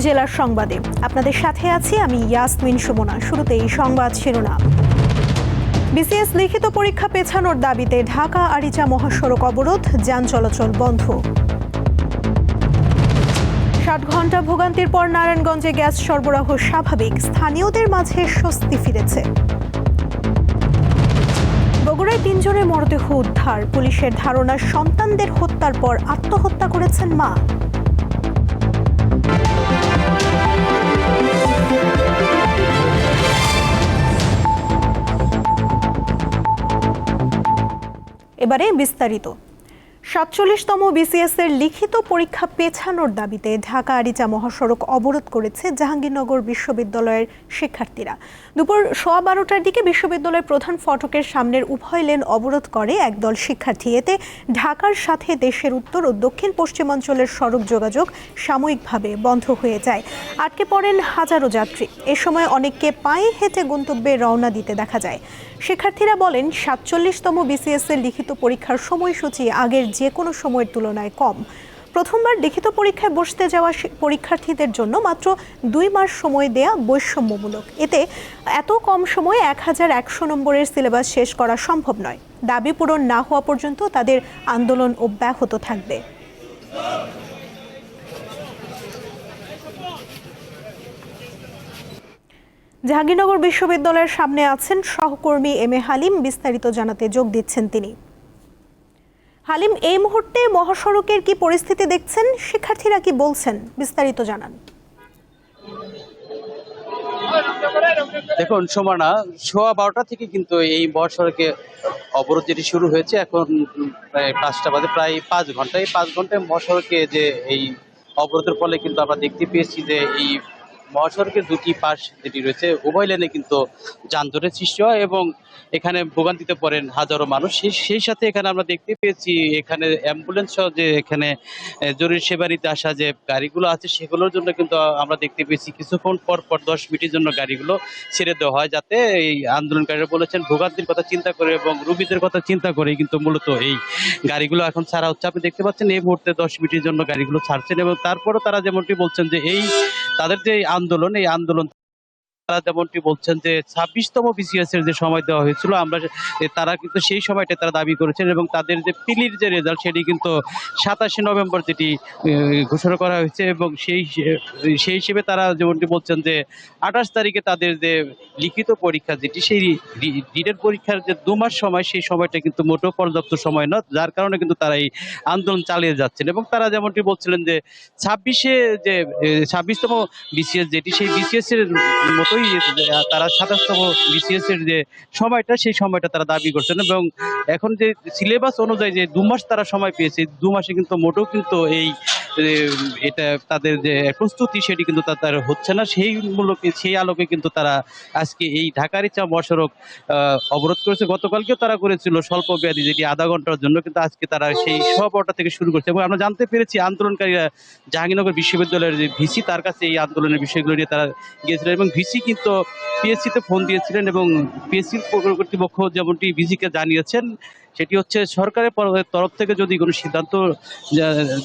জেলার সংবাদে আপনাদের সাথে আছি আমি ইয়াসমিন সুমনা। শুরুতেই সংবাদ শিরোনাম। বিসিএস লিখিত পরীক্ষা পেছানোর দাবিতে ঢাকা আরিচা মহাসড়ক অবরোধ, যান চলাচল বন্ধ। 60 ঘন্টা ভোগান্তির পর নারায়ণগঞ্জে গ্যাস সরবরাহ স্বাভাবিক, স্থানীয়দের মাঝে স্বস্তি ফিরেছে। বগুড়ায় 3 জনের মরদেহ উদ্ধার, পুলিশের ধারণা সন্তানদের হত্যার পর আত্মহত্যা করেছেন মা। এবারে বিস্তারিত। 47তম বিসিএস এর লিখিত পরীক্ষা পেছানোর দাবিতে ঢাকা আরিচা মহাসড়ক অবরোধ করেছে জাহাঙ্গীরনগর বিশ্ববিদ্যালয়ের শিক্ষার্থীরা। দুপুর 12:15টার দিকে বিশ্ববিদ্যালয়ের প্রধান ফটকের সামনের উভয় লেন অবরোধ করে একদল শিক্ষার্থী। এতে ঢাকার সাথে দেশের উত্তর ও দক্ষিণ পশ্চিমাঞ্চলের সড়ক যোগাযোগ সাময়িকভাবে বন্ধ হয়ে যায়। আটকে পড়েন হাজারো যাত্রী। এ সময় অনেককে পায়ে হেঁটে গন্তব্যে রওনা দিতে দেখা যায়। শিক্ষার্থীরা বলেন, 47তম বিসিএস এর লিখিত পরীক্ষার সময়সূচি আগের যে কোনো সময়ের তুলনায় কম। প্রথমবার লিখিত পরীক্ষায় বসতে যাওয়া পরীক্ষার্থীদের জন্য মাত্র 2 মাস সময় দেয়া বৈষম্যমূলক। এতে এত কম সময়ে 1100 নম্বরের সিলেবাস শেষ করা সম্ভব নয়। দাবি পূরণ না হওয়া পর্যন্ত তাদের আন্দোলন অব্যাহত থাকবে। জাহাঙ্গীরনগর বিশ্ববিদ্যালয়ের সামনে আছেন সহকর্মী এম এ হালিম, বিস্তারিত জানাতে যোগ দিচ্ছেন তিনি। হালিম, এই মুহূর্তে মহাসড়কের কি পরিস্থিতি দেখছেন, শিক্ষার্থীরা কি বলছেন, বিস্তারিত জানান। দেখুন সুমনা, 12:15 থেকে কিন্তু এই মহাসড়কে অবরোধ যেটি শুরু হয়েছে, এখন প্রায় 5টা বাজে, প্রায় 5 ঘন্টা। এই 5 ঘন্টায় মহাসড়কে যে এই অবরোধের ফলে কিন্তু আমরা দেখতে পেয়েছি যে এই মহাসড়কের দুটি পাশ যেটি রয়েছে উভয় লেনে কিন্তু যানজটের সৃষ্টি হয় এবং এখানে ভোগান্তিতে পড়েন হাজারো মানুষ। সেই সাথে এখানে আমরা দেখতে পেয়েছি এখানে অ্যাম্বুলেন্স সহ যে এখানে জরুরি সেবা নিতে আসা যে গাড়িগুলো আছে সেগুলোর জন্য কিন্তু আমরা দেখতে পেয়েছি কিছুক্ষণ পর 10 মিনিটের জন্য গাড়িগুলো ছেড়ে দেওয়া হয়, যাতে এই আন্দোলনকারীরা বলেছেন ভোগান্তির কথা চিন্তা করে এবং রোগীদের কথা চিন্তা করে কিন্তু মূলত এই গাড়িগুলো এখন ছাড়া হচ্ছে। আপনি দেখতে পাচ্ছেন এই মুহূর্তে 10 মিনিটের জন্য গাড়িগুলো ছাড়ছেন এবং তারপরও তারা যেমনটি বলছেন যে এই তাদের যে আন্দোলন, এই আন্দোলন তারা যেমনটি বলছেন যে 26তম বিসিএস এর যে সময় দেওয়া হয়েছিল, আমরা তারা কিন্তু সেই সময়টা তারা দাবি করেছেন এবং তাদের যে পিলির যে রেজাল্ট সেটি কিন্তু 27শে নভেম্বর যেটি ঘোষণা করা হয়েছে এবং সেই হিসেবে তারা যেমনটি বলছেন যে 28 তারিখে তাদের যে লিখিত পরীক্ষা যেটি সেই রিটেন পরীক্ষার যে 2 মাস সময়, সেই সময়টা কিন্তু মোটেও পর্যাপ্ত সময় নয়, যার কারণে কিন্তু তারা এই আন্দোলন চালিয়ে যাচ্ছেন এবং তারা যেমনটি বলছিলেন যে 26তম বিসিএস যেটি সেই বিসিএস এর মতোই তারা 27তম বিসিএস এর যে সময়টা সেই সময়টা তারা দাবি করছেন এবং এখন যে সিলেবাস অনুযায়ী যে 2 মাস তারা সময় পেয়েছে, 2 মাসে কিন্তু মোটেও কিন্তু এই এটা তাদের যে প্রস্তুতি সেটি কিন্তু তার হচ্ছে না। সেই আলোকে কিন্তু তারা আজকে এই ঢাকা-আরিচা মহাসড়ক অবরোধ করেছে। গতকালকেও তারা করেছিল স্বল্প মেয়াদী, যেটি আধা ঘন্টার জন্য, কিন্তু আজকে তারা সেই 12:15 থেকে শুরু করছে এবং আমরা জানতে পেরেছি আন্দোলনকারীরা জাহাঙ্গীরনগর বিশ্ববিদ্যালয়ের যে ভিসি, তার কাছে এই আন্দোলনের বিষয়গুলো নিয়ে তারা গিয়েছিলেন এবং ভিসি কিন্তু পিএসসিতে ফোন দিয়েছিলেন এবং পিএসসির কর্তৃপক্ষ যেমনটি ভিসিকে জানিয়েছেন সেটি হচ্ছে সরকারের তরফ থেকে যদি কোনো সিদ্ধান্ত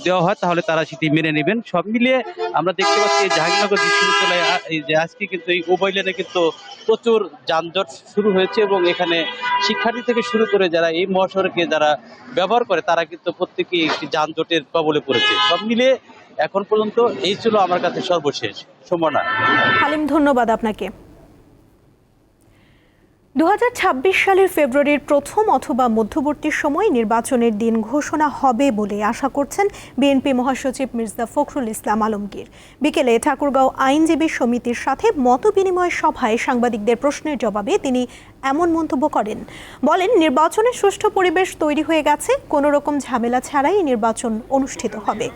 দেওয়া হয় তাহলে তারা সেটি মেনে নেবেন। সব মিলিয়ে আমরা দেখতে পাচ্ছি জাহাঙ্গীরনগর বিশ্ববিদ্যালয়ে যে আজকে কিন্তু এই উভয় লেনে কিন্তু প্রচুর যানজট শুরু হয়েছে এবং এখানে শিক্ষার্থী থেকে শুরু করে যারা এই মহাসড়কে যারা ব্যবহার করে তারা কিন্তু প্রত্যেকেই একটি যানজটের কবলে পড়েছে। সব মিলিয়ে এখন পর্যন্ত এই ছিল আমার কাছে সর্বশেষ। সুমনা। হালিম, ধন্যবাদ আপনাকে। 2026 সালের ফেব্রুয়ারির প্রথম অথবা মধ্যবর্তী সময় নির্বাচনের দিন ঘোষণা হবে বলে আশা করছেন বিএনপি মহাসচিব মির্জা ফখরুল ইসলাম আলমগীর। বিকেলে ঠাকুরগাঁও আইনজীবী সমিতির সাথে মতবিনিময় সভায় সাংবাদিকদের প্রশ্নের জবাবে তিনি এমন মন্তব্য করেন। বলেন, নির্বাচনের সুষ্ঠু পরিবেশ তৈরি হয়ে গেছে, কোনো রকম ঝামেলা ছাড়াই নির্বাচন অনুষ্ঠিত হবে।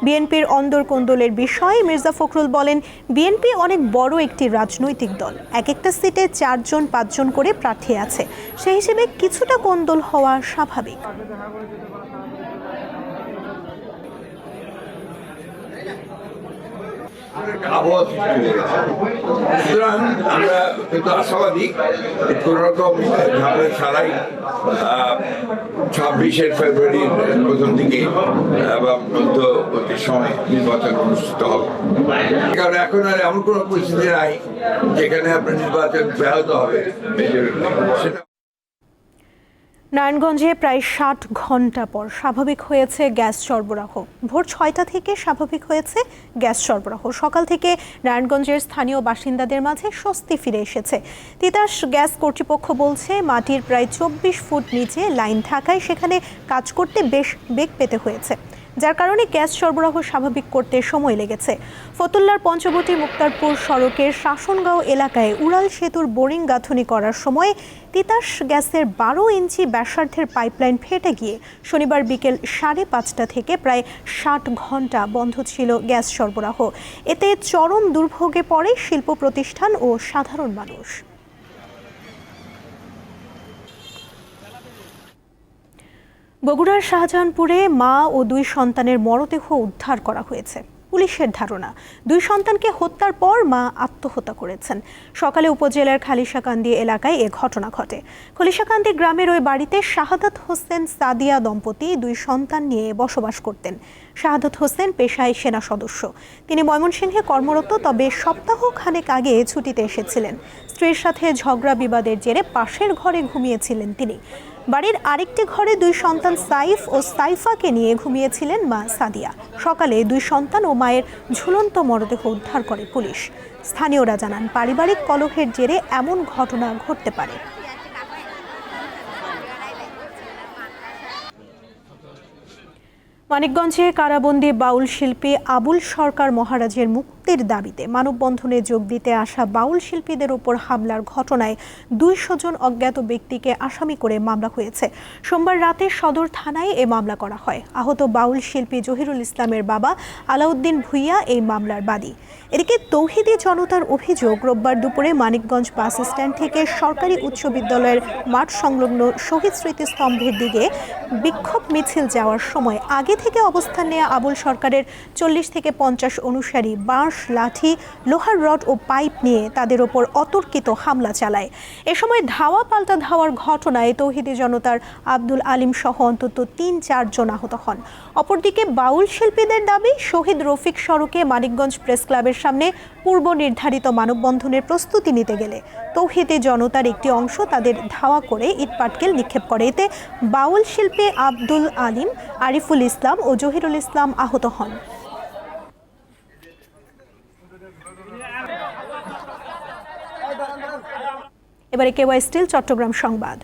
বিএনপির অন্দর কোন্দলের বিষয়ে মির্জা ফখরুল বলেন, বিএনপি অনেক বড় একটি রাজনৈতিক দল, এক একটা সিটে 4-5 করে প্রার্থী আছে, সেই হিসেবে কিছুটা কোন্দল হওয়া স্বাভাবিক। আবহাওয়া সৃষ্টি হয়ে গেছে। সুতরাং আমরা কিন্তু আশাবাদী কোন রকম ঝামেলা ছাড়াই 26 ফেব্রুয়ারির প্রথম দিকে এবং মধ্যবর্তী সময় নির্বাচন অনুষ্ঠিত হবে। কারণ এখন আর এমন কোনো পরিস্থিতি নাই যেখানে আপনার নির্বাচন ব্যাহত হবে। সেটা নারায়ণগঞ্জে প্রায় 60 ঘন্টা পর স্বাভাবিক হয়েছে গ্যাস সরবরাহ। ভোর 6টা থেকে স্বাভাবিক হয়েছে গ্যাস সরবরাহ। সকাল থেকে নারায়ণগঞ্জের স্থানীয় বাসিন্দাদের মাঝে স্বস্তি ফিরে এসেছে। তিতাস গ্যাস কর্তৃপক্ষ বলছে, মাটির প্রায় 24 ফুট নিচে লাইন থাকায় সেখানে কাজ করতে বেশ বেগ পেতে হয়েছে, যার কারণে গ্যাস সরবরাহ স্বাভাবিক করতে সময় লেগেছে। ফতুল্লার পঞ্চবটি মুক্তারপুর সড়কের শাসনগাঁও এলাকায় উড়াল সেতুর বোরিং গাঁথনি করার সময় তিতাস গ্যাসের 12 ইঞ্চি ব্যাসার্ধের পাইপলাইন ফেটে গিয়ে শনিবার বিকেল 5:30 থেকে প্রায় 60 ঘন্টা বন্ধ ছিল গ্যাস সরবরাহ। এতে চরম দুর্ভোগে পড়ে শিল্প প্রতিষ্ঠান ও সাধারণ মানুষ। বগুড়ার শাহজাহানপুরে মা ও 2 সন্তানের মরদেহ উদ্ধার করা হয়েছে। পুলিশের ধারণা, 2 সন্তানকে হত্যার পর মা আত্মহত্যা করেছেন। সকালে উপজেলার খালিশাকান্দি এলাকায় এ ঘটনা ঘটে। খালিশাকান্দি গ্রামের ওই বাড়িতে শাহাদাত হোসেন সাদিয়া দম্পতি 2 সন্তান নিয়ে বসবাস করতেন। শাহাদাত হোসেন পেশায় সেনা সদস্য। তিনি ময়মনসিংহে কর্মরত, তবে সপ্তাহ খানেক আগে ছুটিতে এসেছিলেন। স্ত্রীর সাথে ঝগড়া বিবাদের জেরে পাশের ঘরে ঘুমিয়েছিলেন তিনি। বাড়ির আরেকটি ঘরে 2 সন্তান সাইফ ও সাইফাকে নিয়ে ঘুমিয়েছিলেন মা সাদিয়া। সকালে 2 সন্তান ও মায়ের ঝুলন্ত মরদেহ উদ্ধার করে পুলিশ। স্থানীয়রা জানান, পারিবারিক কলহের জেরে এমন ঘটনা ঘটতে পারে। মানিকগঞ্জে কারাবন্দী বাউল শিল্পী আবুল সরকার মহারাজের মুক্তির দাবিতে মানববন্ধনে যোগ দিতে আসা বাউল শিল্পীদের উপর হামলার ঘটনায় 200 জন অজ্ঞাত ব্যক্তিকে আসামি করে মামলা হয়েছে। সোমবার রাতে সদর থানায় এ মামলা করা হয়। আহত বাউল শিল্পী জহিরুল ইসলামের বাবা আলাউদ্দিন ভুইয়া এই মামলার বাদী। এদিকে তৌহিদি জনতার অভিযোগ, রোববার দুপুরে মানিকগঞ্জ বাস স্ট্যান্ড থেকে সরকারি উচ্চ বিদ্যালয়ের মাঠ সংলগ্ন শহীদ স্মৃতিস্তম্ভের দিকে বিক্ষোভ মিছিল যাওয়ার সময় আগে থেকে অবস্থান নেওয়া আবুল সরকারের 40 থেকে 50 অনুসারী বাঁশ, লাঠি, লোহার রড ও পাইপ নিয়ে তাদের ওপর অতর্কিত হামলা চালায়। এ সময় ধাওয়া পাল্টা ধাওয়ার ঘটনায় তৌহিদি জনতার আব্দুল আলিম সহ অন্তত 3-4 জন আহত হন। অপরদিকে বাউল শিল্পীদের দাবি, শহীদ রফিক সড়কে মানিকগঞ্জ প্রেস ক্লাবের সামনে পূর্ব নির্ধারিত মানববন্ধনের প্রস্তুতি নিতে গেলে তৌহিদি জনতার একটি অংশ তাদের ধাওয়া করে ইটপাটকেল নিক্ষেপ করে। এতে বাউল শিল্পী আব্দুল আলিম, আরিফুল ইসলাম ও জহিরুল ইসলাম আহত হন। এবারে কেওয়াই স্টিল চট্টগ্রাম সংবাদ।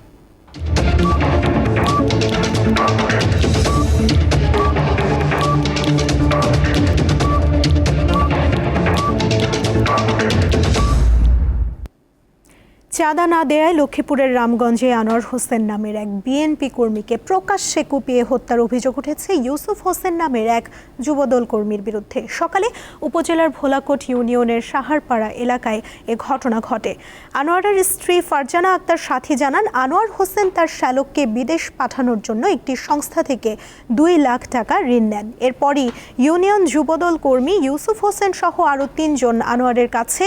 চাঁদা না দেয়ায় লক্ষ্মীপুরের রামগঞ্জে আনোয়ার হোসেন নামের এক বিএনপি কর্মীকে প্রকাশ্যে কুপিয়ে হত্যার অভিযোগ উঠেছে ইউসুফ হোসেন নামের এক যুবদল কর্মীর বিরুদ্ধে। সকালে উপজেলার ভোলাকোট ইউনিয়নের সাহারপাড়া এলাকায় এ ঘটনা ঘটে। আনোয়ারের স্ত্রী ফারজানা আক্তার সাথী জানান, আনোয়ার হোসেন তার শ্যালককে বিদেশ পাঠানোর জন্য একটি সংস্থা থেকে 2 লাখ টাকা ঋণ নেন। এরপরই ইউনিয়ন যুবদল কর্মী ইউসুফ হোসেন সহ আরও 3 জন আনোয়ারের কাছে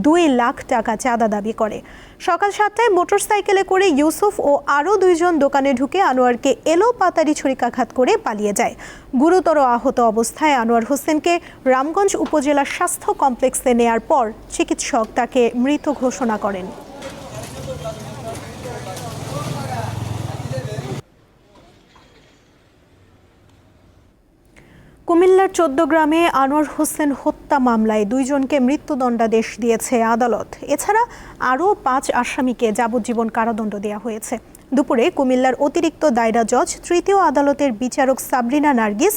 2 লাখ টাকা চাঁদা দাবি করে। সকাল 7টায় মোটরসাইকেলে করে ইউসুফ ও আরও 2 জন দোকানে ঢুকে আনোয়ারকে এলোপাতাড়ি ছুরিকাঘাত করে পালিয়ে যায়। গুরুতর আহত অবস্থায় আনোয়ার হোসেনকে রামগঞ্জ উপজেলা স্বাস্থ্য কমপ্লেক্সে নেয়ার পর চিকিৎসক তাকে মৃত ঘোষণা করেন। কুমিল্লার 14 গ্রামে আনোয়ার হোসেন হত্যা মামলায় 2 জনকে মৃত্যুদণ্ডাদেশ দিয়েছে আদালত। এছাড়া আরও 5 আসামিকে যাবজ্জীবন কারাদণ্ড দেওয়া হয়েছে। দুপুরে কুমিল্লার অতিরিক্ত দায়রা জজ 3য় আদালতের বিচারক সাবরিনা নার্গিস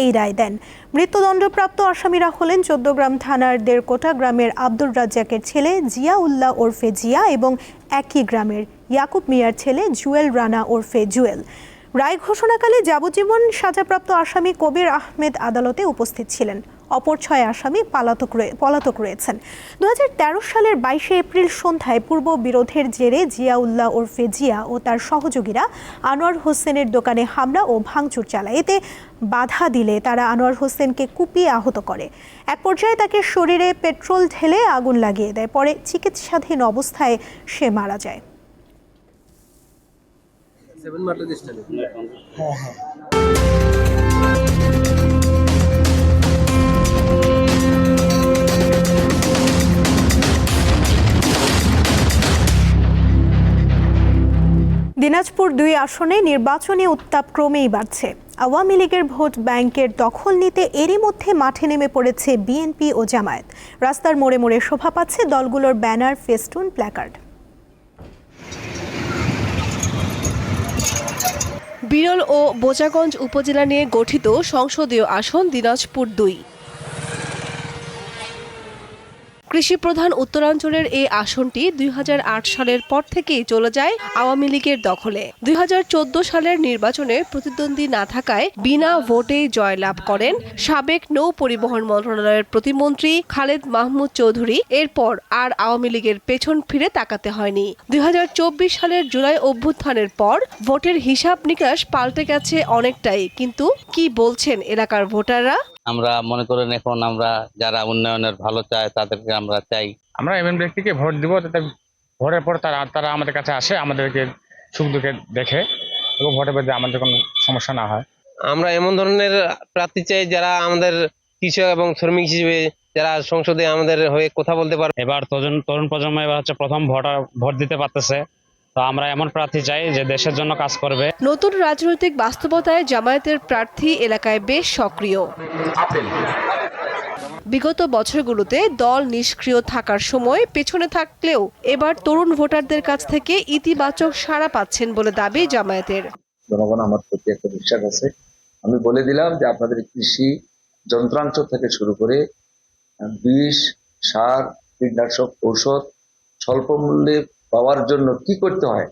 এই রায় দেন। মৃত্যুদণ্ডপ্রাপ্ত আসামিরা হলেন 14 গ্রাম থানার দেড়কোটা গ্রামের আব্দুর রাজ্জাকের ছেলে জিয়া উল্লাহ ওরফে জিয়া এবং একই গ্রামের ইয়াকুব মিয়ার ছেলে জুয়েল রানা ওরফে জুয়েল। রায় ঘোষণাকালে যাবজ্জীবন সাজাপ্রাপ্ত আসামি কবির আহমেদ আদালতে উপস্থিত ছিলেন। অপর 6 আসামি পলাতক রয়েছেন। 2013 সালের 22 এপ্রিল সন্ধ্যায় পূর্ব বিরোধের জেরে জিয়াউল্লাহ ওরফে জিয়া ও তার সহযোগীরা আনোয়ার হোসেনের দোকানে হামলা ও ভাঙচুর চালায়। এতে বাধা দিলে তারা আনোয়ার হোসেনকে কুপিয়ে আহত করে। এক পর্যায়ে তাকে শরীরে পেট্রোল ঢেলে আগুন লাগিয়ে দেয়। পরে চিকিৎসাধীন অবস্থায় সে মারা যায়। দিনাজপুর 2 আসনে নির্বাচনী উত্তাপ ক্রমেই বাড়ছে। আওয়ামী লীগের ভোট ব্যাংকের দখল নিতে এরই মধ্যে মাঠে নেমে পড়েছে বিএনপি ও জামায়াত। রাস্তার মোড়ে মোড়ে শোভা পাচ্ছে দলগুলোর ব্যানার, ফেস্টুন, প্ল্যাকার্ড। বিরল ও বোচাগঞ্জ উপজেলা নিয়ে গঠিত সংসদীয় আসন দিনাজপুর 2। কৃষি প্রধান উত্তরাঞ্চলের এই আসনটি 2008 সালের পর থেকেই চলে যায় আওয়ামী লীগের দখলে। 2014 সালের নির্বাচনে প্রতিদ্বন্দ্বী না থাকায় বিনা ভোটেই জয়লাভ করেন সাবেক নৌ পরিবহন মন্ত্রণালয়ের প্রতিমন্ত্রী খালেদ মাহমুদ চৌধুরী। এরপর আর আওয়ামী লীগের পেছন ফিরে তাকাতে হয়নি। 2024 সালের জুলাই অভ্যুত্থানের পর ভোটের হিসাব নিকাশ পাল্টে গেছে অনেকটাই, কিন্তু কি বলছেন এলাকার ভোটাররা? আমরা মনে করেন এখন আমরা যারা উন্নয়নের ভালো চায় তাদেরকে আমরা চাই। আমরা এমন ব্যক্তিকে ভোট দিব যাতে ভোটের পর তারা আমাদের কাছে আসে, আমাদেরকে সুখ দুঃখে দেখে এবং ভোটের মধ্যে আমাদের কোনো সমস্যা না হয়। আমরা এমন ধরনের প্রার্থী চাই যারা আমাদের কৃষক এবং শ্রমিক হিসেবে যারা সংসদে আমাদের হয়ে কথা বলতে পারে। এবার তরুণ প্রজন্ম এবার হচ্ছে প্রথম ভোট দিতে পারতেছে, তো আমরা এমন প্রার্থী চাই যে দেশের জন্য কাজ করবে। নতুন রাজনৈতিক বাস্তবতায় জামায়াতের প্রার্থী এলাকায় বেশ সক্রিয়। বিগত বছরগুলোতে দল নিষ্ক্রিয় থাকার সময় পেছনে থাকলেও এবার তরুণ ভোটারদের কাছ থেকে ইতিবাচক সাড়া পাচ্ছেন বলে দাবি জামায়াতের। জনগণ আমার প্রতি একটা বিশ্বাস আছে। আমি বলে দিলাম যে আপনাদের কৃষি যন্ত্রাংশ থেকে শুরু করে বিষ, সার, কীটনাশক, ঔষধ স্বল্প মূল্যে পাওয়ার জন্য কি করতে হয়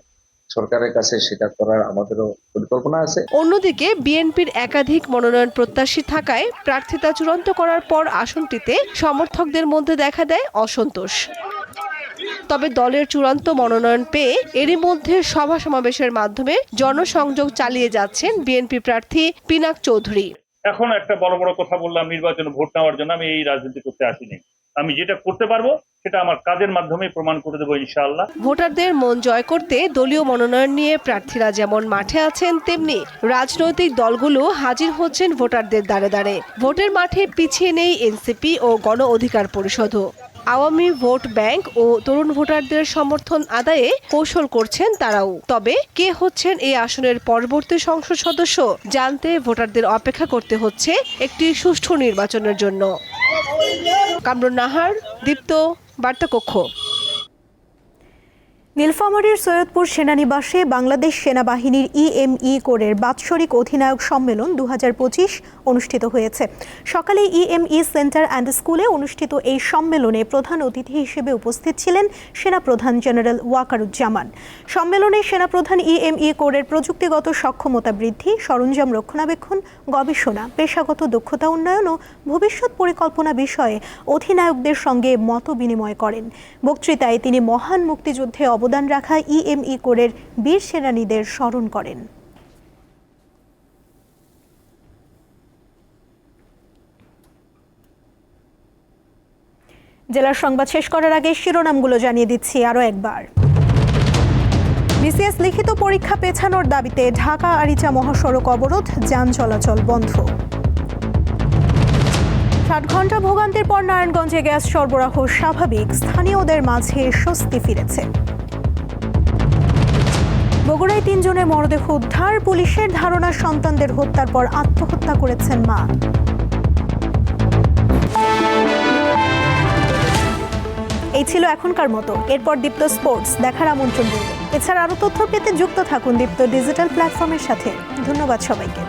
সরকারের কাছে সেটা করার আমাদেরও পরিকল্পনা আছে। অন্যদিকে বিএনপির একাধিক মনোনয়ন প্রত্যাশী থাকায় প্রার্থিতা চূড়ান্ত করার পর আসনটিতে সমর্থকদের মধ্যে দেখা দেয় অসন্তোষ। তবে দলের চূড়ান্ত মনোনয়ন পেয়ে এরই মধ্যে সভা সমাবেশের মাধ্যমে জনসংযোগ চালিয়ে যাচ্ছেন বিএনপি প্রার্থী পিনাক চৌধুরী। এখন একটা বড় বড় কথা বললাম, নির্বাচনে ভোট নেওয়ার জন্য আমি এই রাজনীতি করতে আসিনি। আমি যেটা করতে পারবো সেটা আমার কাজের মাধ্যমে প্রমাণ করে দেবো ইনশাআল্লাহ। ভোটারদের মন জয় করতে দলীয় মনোনয়ন নিয়ে প্রার্থীরা যেমন মাঠে আছেন, তেমনি রাজনৈতিক দলগুলো হাজির হচ্ছেন ভোটারদের দ্বারে দ্বারে। ভোটের মাঠে পিছিয়ে নেই এনসিপি ও গণ অধিকার পরিষদও। আওয়ামী ভোট ব্যাংক ও তরুণ ভোটারদের সমর্থন আদায়ে কৌশল করছেন তারাও। তবে কে হচ্ছেন এই আসনের পরবর্তী সংসদ সদস্য জানতে ভোটারদের অপেক্ষা করতে হচ্ছে একটি সুষ্ঠু নির্বাচনের জন্য। কামরুন নাহার, দীপ্ত, বার্তাকক্ষ। নীলফামারীর সৈয়দপুর সেনানিবাসে বাংলাদেশ সেনাবাহিনীর ইএমই কোরের বাৎসরিক অধিনায়ক সম্মেলন 2025 অনুষ্ঠিত হয়েছে। সকালে ইএমই সেন্টার অ্যান্ড স্কুলে অনুষ্ঠিত এই সম্মেলনে প্রধান অতিথি হিসেবে উপস্থিত ছিলেন সেনাপ্রধান জেনারেল ওয়াকারুজ্জামান। সম্মেলনে সেনাপ্রধান ইএমই কোরের প্রযুক্তিগত সক্ষমতা বৃদ্ধি, সরঞ্জাম রক্ষণাবেক্ষণ, গবেষণা, পেশাগত দক্ষতা উন্নয়ন ও ভবিষ্যৎ পরিকল্পনা বিষয়ে অধিনায়কদের সঙ্গে মত বিনিময় করেন। বক্তৃতায় তিনি মহান মুক্তিযুদ্ধে অবদান রাখা ইএমই কোরের বীর সেনানীদের স্মরণ করেন। জেলার সংবাদ শেষ করার আগে শিরোনামগুলো জানিয়ে দিচ্ছি আরও একবার। বিসিএস লিখিত পরীক্ষা পেছানোর দাবিতে ঢাকা আরিচা মহাসড়ক অবরোধ, যান চলাচল বন্ধ। 60 ঘন্টা ভোগান্তির পর নারায়ণগঞ্জে গ্যাস সরবরাহ স্বাভাবিক, স্থানীয়দের মাঝে স্বস্তি ফিরেছে। বগুড়ায় 3 জনের মরদেহ উদ্ধার, পুলিশের ধারণা সন্তানদের হত্যার পর আত্মহত্যা করেছেন মা। এই ছিল এখনকার মতো। এরপর দীপ্ত স্পোর্টস দেখার আমন্ত্রণ রইল। এছাড়া আরও তথ্য পেতে যুক্ত থাকুন দীপ্ত ডিজিটাল প্ল্যাটফর্মের সাথে। ধন্যবাদ সবাইকে।